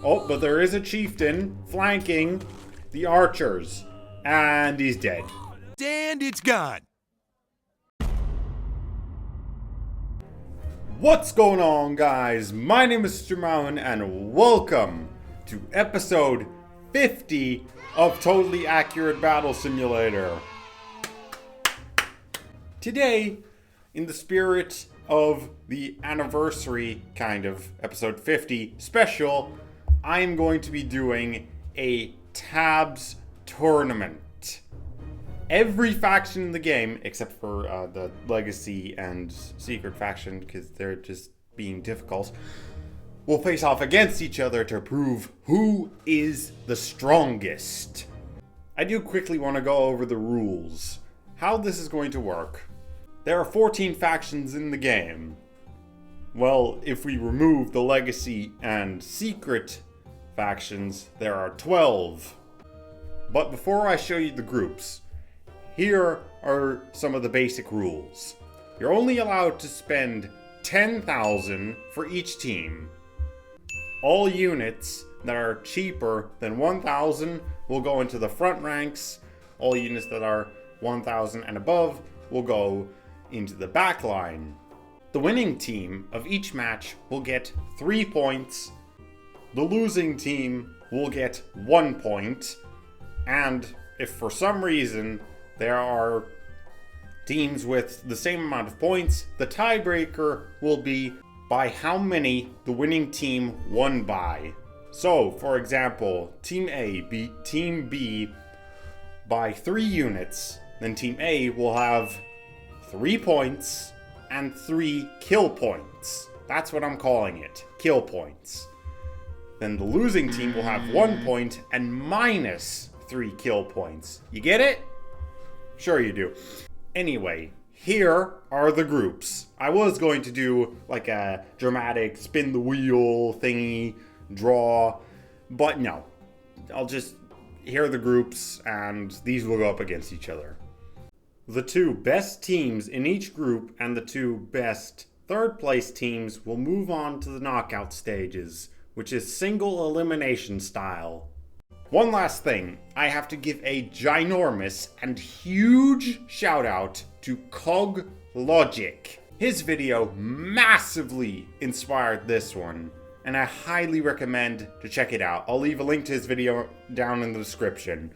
Oh, but there is a chieftain flanking the archers. And he's dead. And it's gone. What's going on, guys? My name is soestermountain and welcome to episode 50 of Totally Accurate Battle Simulator. Today, in the spirit of the anniversary kind of episode 50 special, I am going to be doing a tabs tournament. Every faction in the game, except for the Legacy and Secret faction, because they're just being difficult, will face off against each other to prove who is the strongest. I do quickly want to go over the rules, how this is going to work. There are 14 factions in the game. Well, if we remove the Legacy and Secret factions, there are 12. But before I show you the groups, here are some of the basic rules. You're only allowed to spend 10,000 for each team. All units that are cheaper than 1,000 will go into the front ranks. All units that are 1,000 and above will go into the back line. The winning team of each match will get 3 points. The losing team will get 1 point. And if for some reason there are teams with the same amount of points, the tiebreaker will be by how many the winning team won by. So, for example, Team A beat Team B by 3 units, then Team A will have 3 points and 3 kill points. That's what I'm calling it, kill points. Then the losing team will have 1 point and minus 3 kill points. You get it? Sure you do. Anyway, here are the groups. I was going to do like a dramatic spin the wheel thingy, draw, but no. Here are the groups, and these will go up against each other. The 2 best teams in each group and the 2 best third place teams will move on to the knockout stages, which is single elimination style. One last thing, I have to give a ginormous and huge shout out to Cog Logic. His video massively inspired this one, and I highly recommend to check it out. I'll leave a link to his video down in the description.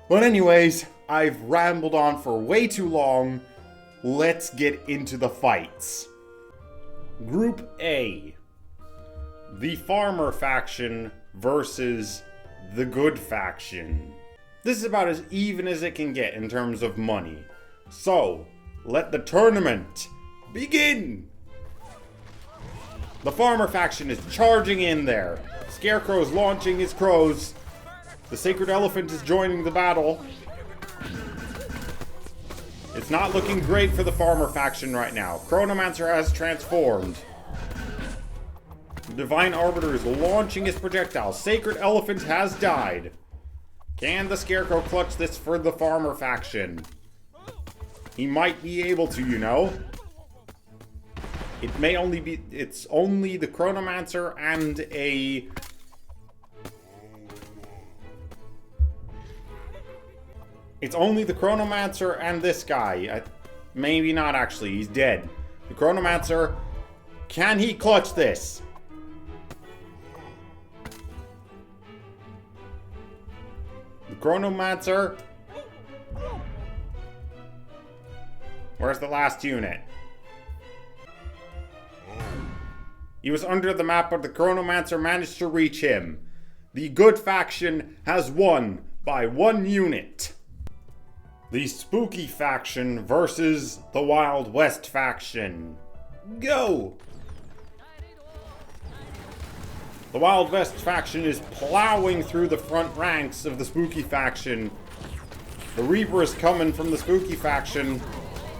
But anyways, I've rambled on for way too long. Let's get into the fights. Group A. The Farmer faction versus the Good faction. This is about as even as it can get in terms of money. So, let the tournament begin! The Farmer faction is charging in there. Scarecrow's launching his crows. The Sacred Elephant is joining the battle. It's not looking great for the Farmer faction right now. Chronomancer has transformed. The Divine Arbiter is launching his projectile. Sacred Elephant has died. Can the Scarecrow clutch this for the Farmer faction? He might be able to, you know. It's only the Chronomancer and a... It's only the Chronomancer and this guy. Maybe not actually, he's dead. The Chronomancer, can he clutch this? The Chronomancer. Where's the last unit? He was under the map, but the Chronomancer managed to reach him. The Good faction has won by 1 unit. The Spooky faction versus the Wild West faction. Go! The Wild West faction is plowing through the front ranks of the Spooky faction. The Reaper is coming from the Spooky faction.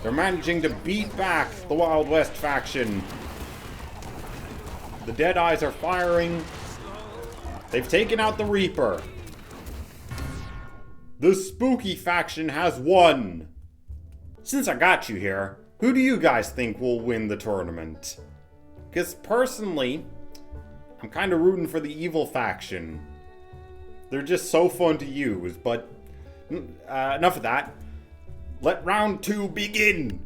They're managing to beat back the Wild West faction. The Deadeyes are firing. They've taken out the Reaper. The Spooky faction has won. Since I got you here, who do you guys think will win the tournament? Because personally, I'm kind of rooting for the evil faction. They're just so fun to use, but enough of that. Let round 2 begin!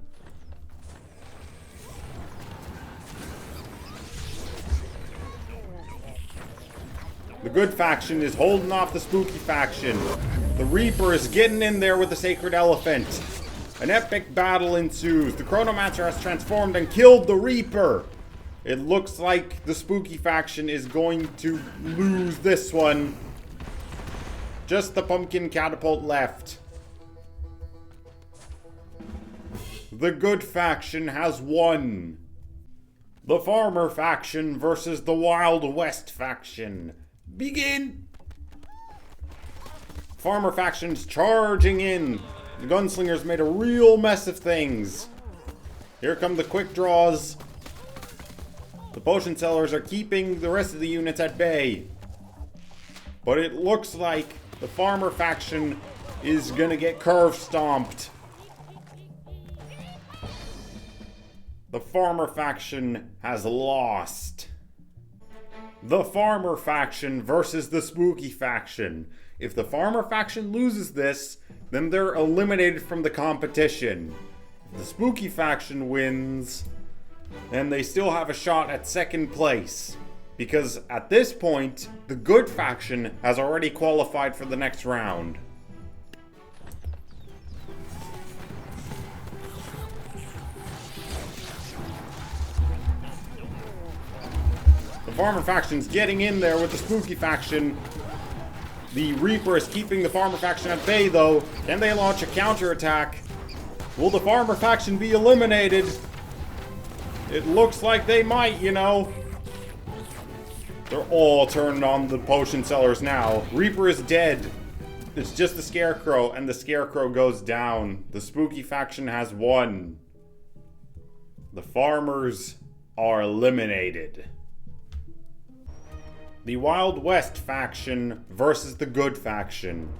The good faction is holding off the spooky faction. The Reaper is getting in there with the sacred elephant. An epic battle ensues. The Chronomancer has transformed and killed the Reaper. It looks like the spooky faction is going to lose this one. Just the pumpkin catapult left. The good faction has won. The farmer faction versus the Wild West faction. Begin! Farmer faction's charging in. The gunslingers made a real mess of things. Here come the quick draws. The potion sellers are keeping the rest of the units at bay. But it looks like the farmer faction is gonna get curve stomped. The farmer faction has lost. The farmer faction versus the spooky faction. If the farmer faction loses this, then they're eliminated from the competition. If the spooky faction wins, then they still have a shot at second place. Because at this point, the good faction has already qualified for the next round. The farmer faction's getting in there with the spooky faction. The Reaper is keeping the farmer faction at bay though. Can they launch a counterattack? Will the farmer faction be eliminated? It looks like they might, you know. They're all turned on the potion sellers now. Reaper is dead. It's just the Scarecrow, and the Scarecrow goes down. The spooky faction has won. The farmers are eliminated. The Wild West faction versus the good faction.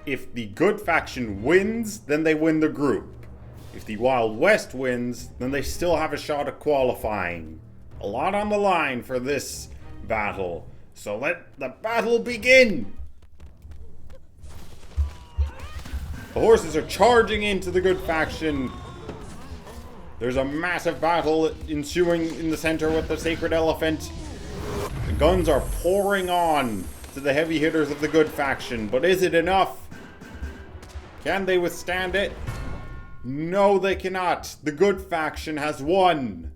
If the good faction wins, then they win the group. If the Wild West wins, then they still have a shot at qualifying. A lot on the line for this battle. So let the battle begin! The horses are charging into the good faction. There's a massive battle ensuing in the center with the sacred elephant. The guns are pouring on to the heavy hitters of the good faction, but is it enough? Can they withstand it? No, they cannot. The good faction has won.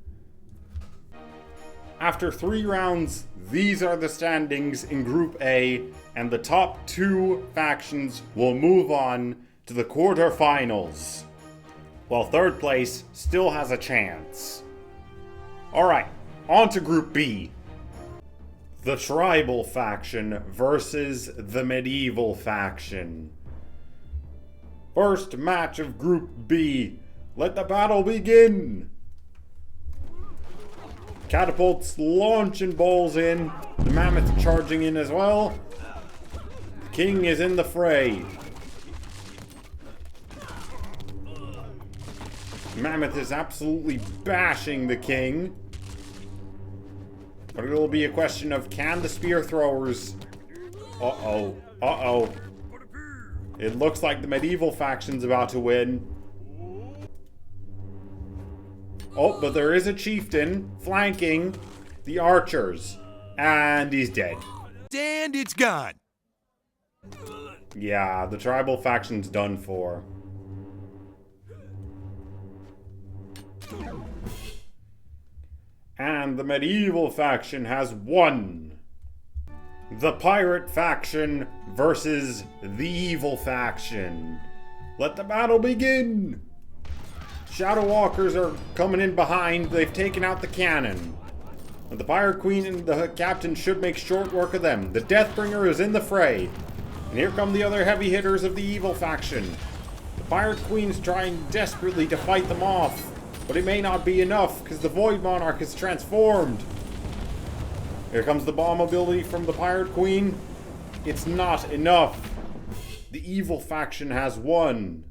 After 3 rounds, these are the standings in Group A, and the top 2 factions will move on to the quarterfinals, while third place still has a chance. Alright, on to Group B. The tribal faction versus the medieval faction. First match of Group B. Let the battle begin! Catapults launching balls in. The mammoth charging in as well. The king is in the fray. Mammoth is absolutely bashing the king. But it'll be a question of, can the spear throwers... Uh-oh. It looks like the medieval faction's about to win. Oh, but there is a chieftain flanking the archers. And he's dead. And it's gone. Yeah, the tribal faction's done for. And the medieval faction has won. The pirate faction versus the evil faction. Let the battle begin! Shadow Walkers are coming in behind. They've taken out the cannon. The Pirate Queen and the Captain should make short work of them. The Deathbringer is in the fray. And here come the other heavy hitters of the evil faction. The Pirate Queen's trying desperately to fight them off. But it may not be enough, because the Void Monarch is transformed. Here comes the bomb ability from the Pirate Queen. It's not enough. The evil faction has won.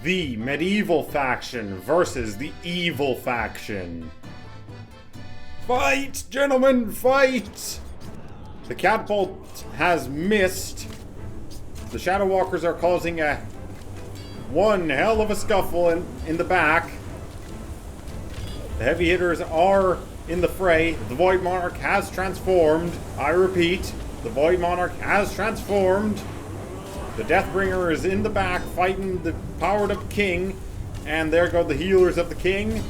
The medieval faction versus the evil faction. Fight, gentlemen, fight! The catapult has missed. The Shadow Walkers are causing one hell of a scuffle in the back. The heavy hitters are in the fray. The Void Monarch has transformed. I repeat, the Void Monarch has transformed. The Deathbringer is in the back fighting the powered up king. And there go the healers of the king.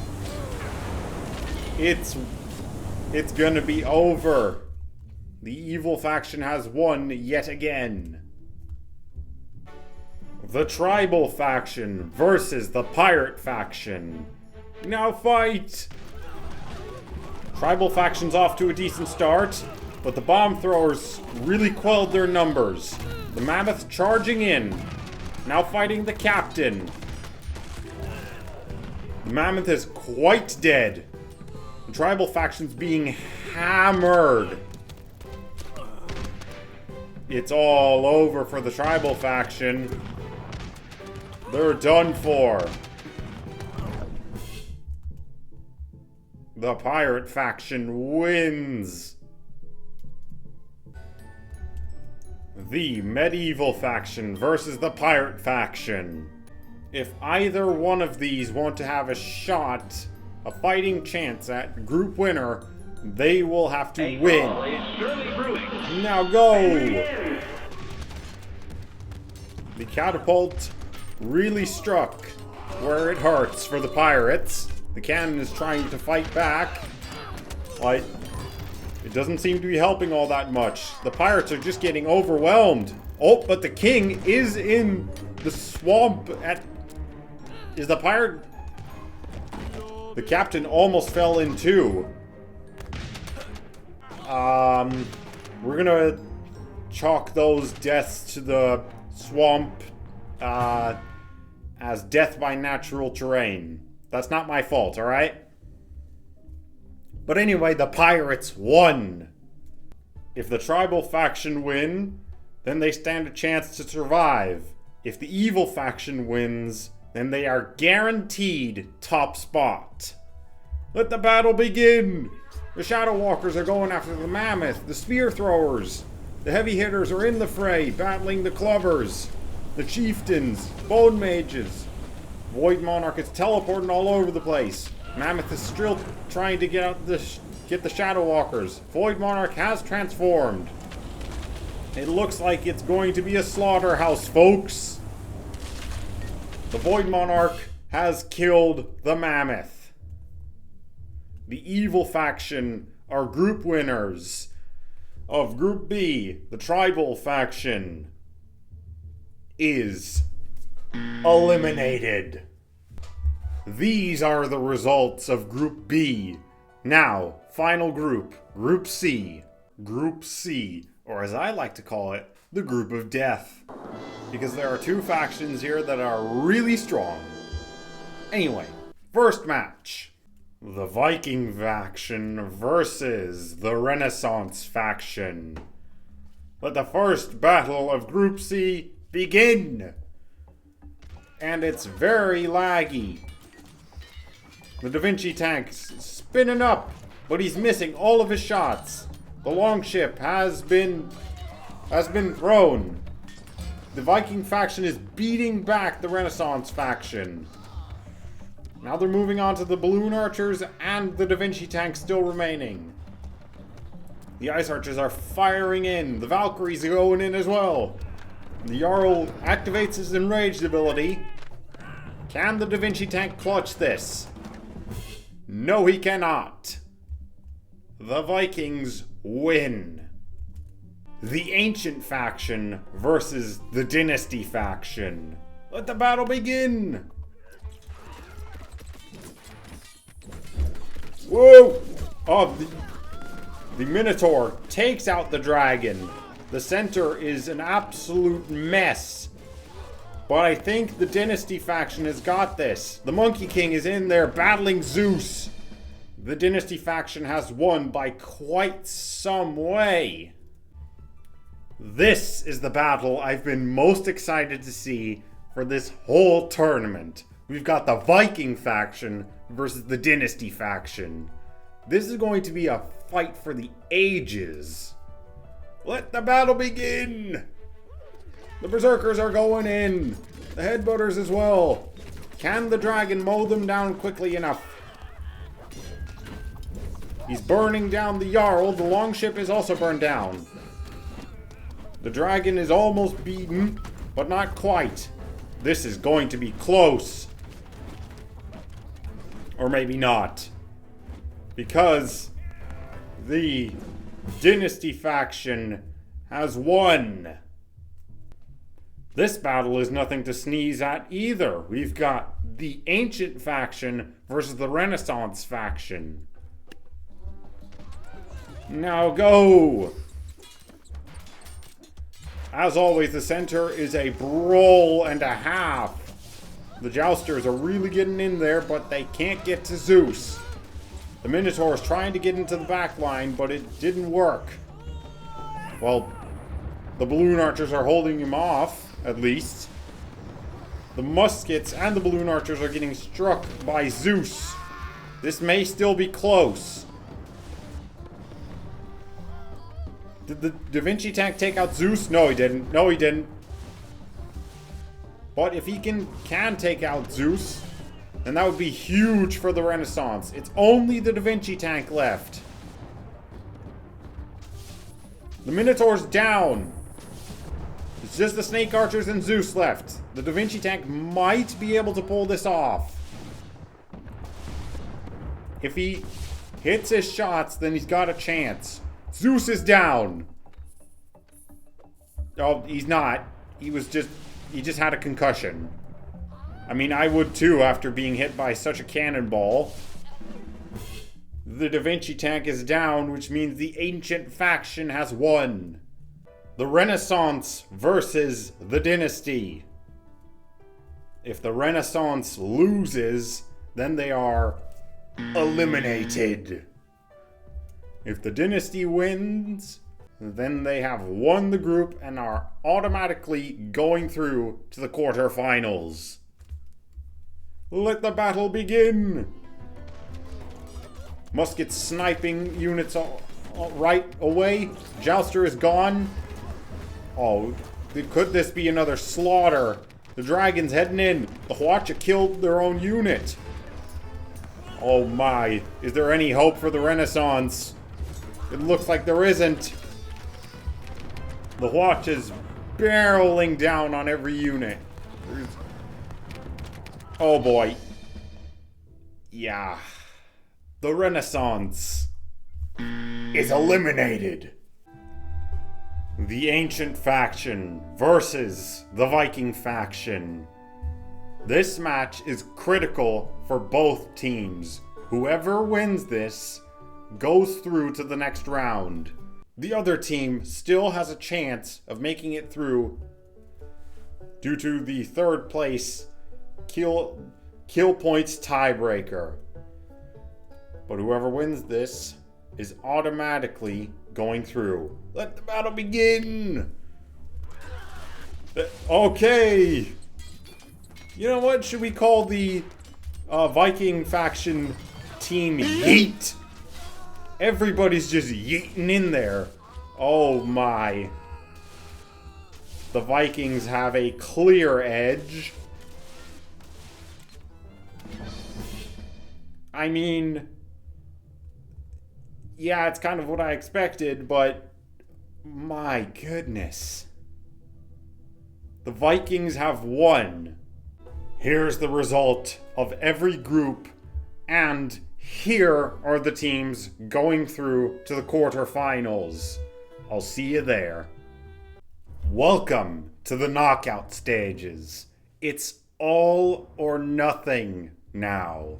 It's gonna be over. The evil faction has won yet again. The tribal faction versus the pirate faction. Now fight! Tribal faction's off to a decent start, but the bomb throwers really quelled their numbers. The mammoth charging in. Now fighting the captain. The mammoth is quite dead. The tribal faction's being hammered. It's all over for the tribal faction. They're done for. The pirate faction wins. The medieval faction versus the pirate faction. If either one of these want to have a shot, a fighting chance at group winner, they will have to win. Now go! The catapult really struck where it hurts for the pirates. The cannon is trying to fight back. It doesn't seem to be helping all that much. The pirates are just getting overwhelmed. Oh, but the king is in the swamp at... Is the pirate... The captain almost fell in too. We're gonna chalk those deaths to the swamp as death by natural terrain. That's not my fault, alright? But anyway, the pirates won. If the tribal faction win, then they stand a chance to survive. If the evil faction wins, then they are guaranteed top spot. Let the battle begin! The Shadow Walkers are going after the mammoth, the spear throwers. The heavy hitters are in the fray, battling the clubbers, the chieftains, bone mages. Void Monarch is teleporting all over the place. Mammoth is still trying to get the Shadow Walkers. Void Monarch has transformed. It looks like it's going to be a slaughterhouse, folks. The Void Monarch has killed the mammoth. The evil faction are group winners. Of Group B, the tribal faction is eliminated. These are the results of Group B. Now, final group, Group C. Group C, or as I like to call it, the Group of Death. Because there are two factions here that are really strong. Anyway, first match. The Viking faction versus the Renaissance faction. Let the first battle of Group C begin. And it's very laggy. The Da Vinci tank's spinning up, but he's missing all of his shots. The longship has been thrown. The Viking faction is beating back the Renaissance faction. Now they're moving on to the balloon archers and the Da Vinci tank still remaining. The ice archers are firing in. The Valkyries are going in as well. The Jarl activates his enraged ability. Can the Da Vinci tank clutch this? No, he cannot. The Vikings win. The Ancient faction versus the Dynasty faction. Let the battle begin. Whoa! Oh, the Minotaur takes out the dragon. The center is an absolute mess. But I think the Dynasty faction has got this. The Monkey King is in there battling Zeus. The Dynasty faction has won by quite some way. This is the battle I've been most excited to see for this whole tournament. We've got the Viking faction versus the Dynasty faction. This is going to be a fight for the ages. Let the battle begin! The berserkers are going in. The headbutters as well. Can the dragon mow them down quickly enough? He's burning down the Jarl. The longship is also burned down. The dragon is almost beaten, but not quite. This is going to be close. Or maybe not. Because the Dynasty faction has won. This battle is nothing to sneeze at either. We've got the Ancient faction versus the Renaissance faction. Now go! As always, the center is a brawl and a half. The jousters are really getting in there, but they can't get to Zeus. The Minotaur is trying to get into the back line, but it didn't work. Well, the balloon archers are holding him off, at least. The muskets and the balloon archers are getting struck by Zeus. This may still be close. Did the Da Vinci tank take out Zeus? No, he didn't. No, he didn't. But if he can take out Zeus, then that would be huge for the Renaissance. It's only the Da Vinci tank left. The Minotaur's down. It's just the Snake Archers and Zeus left. The Da Vinci tank might be able to pull this off. If he hits his shots, then he's got a chance. Zeus is down. Oh, he's not. He just had a concussion. I mean, I would too after being hit by such a cannonball. The Da Vinci tank is down, which means the Ancient faction has won. The Renaissance versus the Dynasty. If the Renaissance loses, then they are eliminated. If the Dynasty wins, then they have won the group and are automatically going through to the quarterfinals. Let the battle begin! Musket sniping units right away. Jouster is gone. Oh, could this be another slaughter? The dragon's heading in. The Hwacha killed their own unit. Oh my, is there any hope for the Renaissance? It looks like there isn't. The Hwacha is barreling down on every unit. Oh boy. Yeah. The Renaissance is eliminated. The Ancient faction versus the Viking faction. This match is critical for both teams. Whoever wins this goes through to the next round. The other team still has a chance of making it through due to the third place kill points tiebreaker. But whoever wins this is automatically going through. Let the battle begin! Okay! You know what? Should we call the Viking faction team Yeet? Everybody's just yeeting in there. Oh my. The Vikings have a clear edge. I mean, yeah, it's kind of what I expected, but my goodness. The Vikings have won. Here's the result of every group, and here are the teams going through to the quarterfinals. I'll see you there. Welcome to the knockout stages. It's all or nothing now.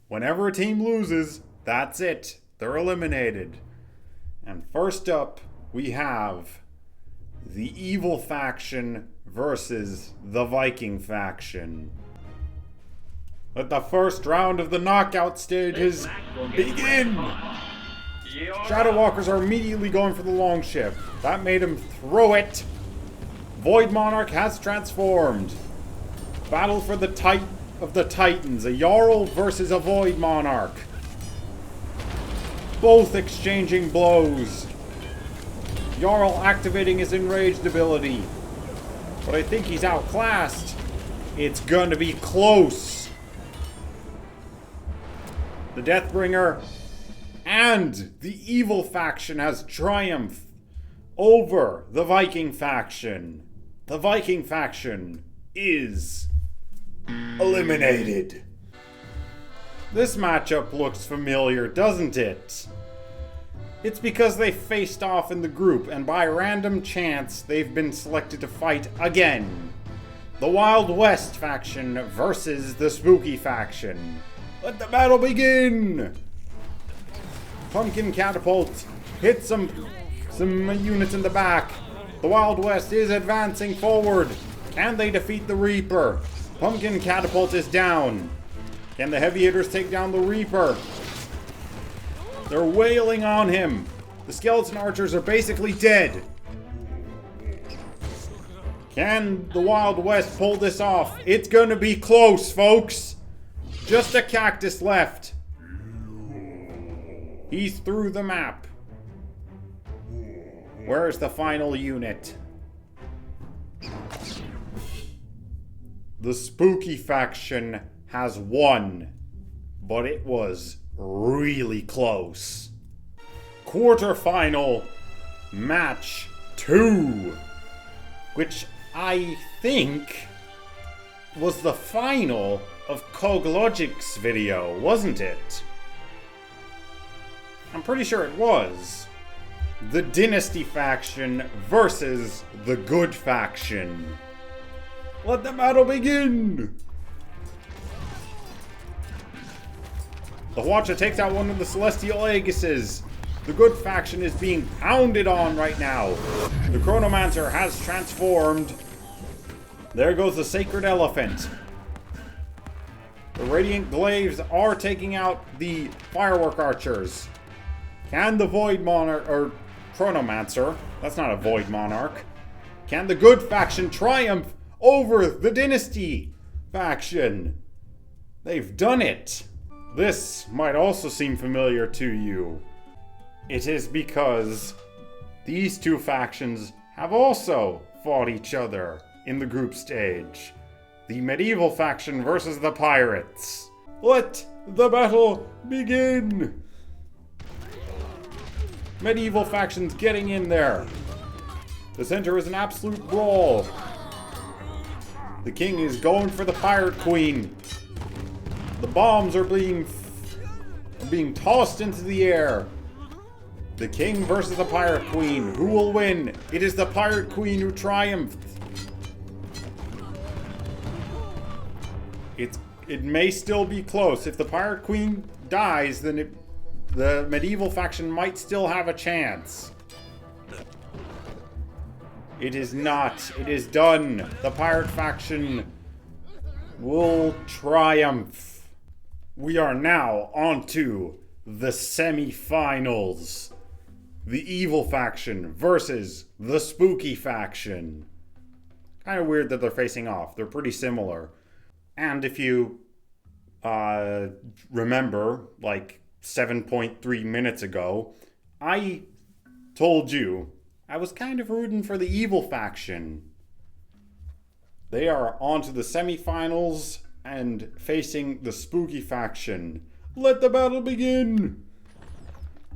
Whenever a team loses, that's it. They're eliminated. And first up, we have the Evil faction versus the Viking faction. Let the first round of the knockout stages begin! Shadow Walkers are immediately going for the longship. That made him throw it. Void Monarch has transformed. Battle for the Titans, a Jarl versus a Void Monarch. both exchanging blows. Jarl activating his enraged ability. But I think he's outclassed. It's gonna be close. The Deathbringer and the evil faction has triumphed over the Viking faction. The Viking faction is eliminated. This matchup looks familiar, doesn't it? It's because they faced off in the group, and by random chance, they've been selected to fight again. The Wild West faction versus the Spooky faction. Let the battle begin! Pumpkin Catapult hits some units in the back. The Wild West is advancing forward. Can they defeat the Reaper? Pumpkin Catapult is down. Can the heavy hitters take down the Reaper? They're wailing on him. The skeleton archers are basically dead. Can the Wild West pull this off? It's gonna be close, folks. Just a cactus left. He's through the map. Where's the final unit? The Spooky faction has won, but it was really close. Quarterfinal match 2, which I think was the final of Coglogic's video, wasn't it? I'm pretty sure it was. The Dynasty faction versus the Good faction. Let the battle begin! The Watcher takes out one of the Celestial Aegises. The Good faction is being pounded on right now. The Chronomancer has transformed. There goes the Sacred Elephant. The Radiant Glaives are taking out the Firework Archers. Can the Void Monarch, or Chronomancer, that's not a Void Monarch. Can the Good faction triumph over the Dynasty faction? They've done it. This might also seem familiar to you. It is because these two factions have also fought each other in the group stage. The medieval faction versus the pirates. Let the battle begin! Medieval factions getting in there. The center is an absolute brawl. The king is going for the pirate queen. The bombs are being tossed into the air. The king versus the pirate queen. Who will win? It is the pirate queen who triumphed. It may still be close. If the pirate queen dies, then the medieval faction might still have a chance. It is not. It is done. The pirate faction will triumph. We are now on to the semi-finals. The evil faction versus the spooky faction. Kind of weird that they're facing off. They're pretty similar. And if you remember, like 7.3 minutes ago, I told you I was kind of rooting for the evil faction. They are on to the semi-finals and facing the spooky faction. Let the battle begin!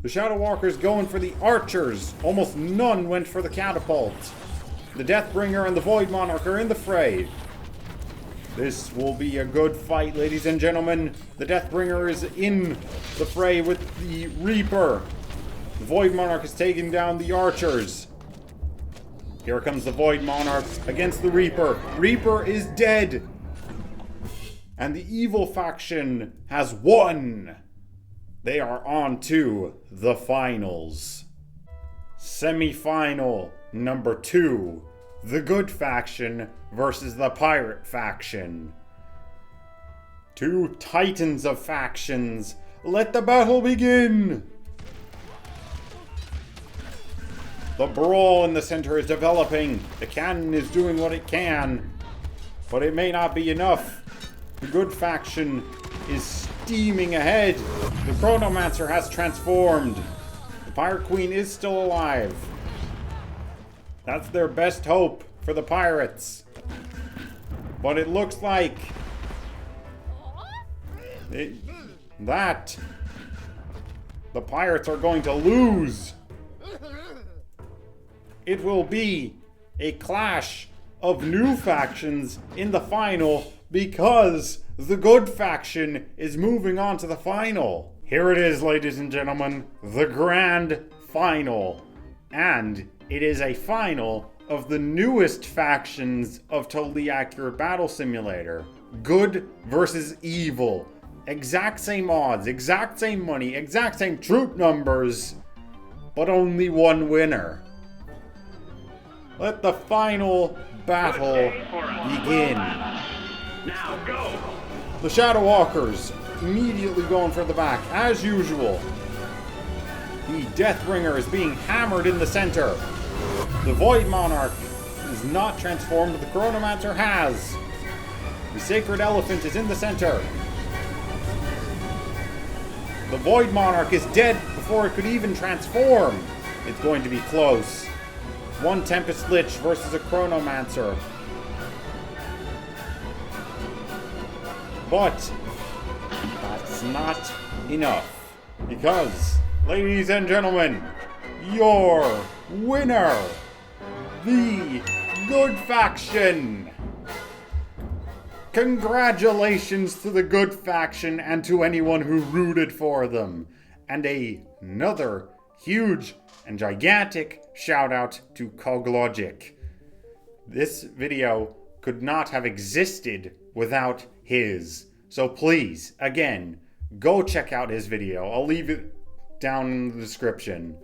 The Shadow Walkers going for the archers. Almost none went for the catapult. The Deathbringer and the Void Monarch are in the fray. This will be a good fight, ladies and gentlemen. The Deathbringer is in the fray with the Reaper. The Void Monarch is taking down the archers. Here comes the Void Monarch against the Reaper. Reaper is dead. And the evil faction has won. They are on to the finals. Semi-final number 2. The Good faction versus the Pirate faction. Two titans of factions. Let the battle begin! The brawl in the center is developing. The cannon is doing what it can. But it may not be enough. The Good faction is steaming ahead. The Chronomancer has transformed. The Pirate Queen is still alive. That's their best hope for the pirates. But it looks like that the pirates are going to lose. It will be a clash of new factions in the final because the good faction is moving on to the final. Here it is, ladies and gentlemen, the grand final. And it is a final of the newest factions of Totally Accurate Battle Simulator. Good versus evil. Exact same odds, exact same money, exact same troop numbers, but only one winner. Let the final battle begin. Now go! The Shadow Walkers immediately going for the back, as usual. The Deathbringer is being hammered in the center. The Void Monarch is not transformed, but the Chronomancer has. The Sacred Elephant is in the center. The Void Monarch is dead before it could even transform. It's going to be close. One Tempest Lich versus a Chronomancer. But that's not enough. Because, ladies and gentlemen, your winner, the Good Faction. Congratulations to the Good Faction and to anyone who rooted for them. And another huge and gigantic shout out to CogLogic. This video could not have existed without his. So please, again, go check out his video. I'll leave it down in the description.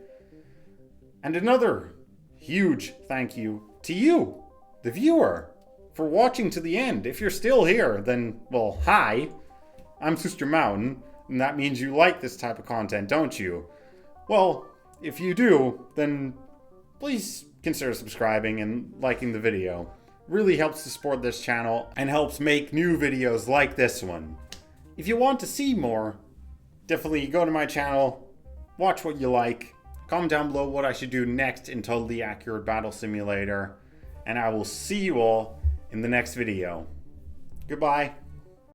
And another huge thank you to you, the viewer, for watching to the end. If you're still here, then, well, hi. I'm soestermountain, and that means you like this type of content, don't you? Well, if you do, then please consider subscribing and liking the video. Really helps to support this channel and helps make new videos like this one. If you want to see more, definitely go to my channel, watch what you like, comment down below what I should do next in Totally Accurate Battle Simulator, and I will see you all in the next video. Goodbye.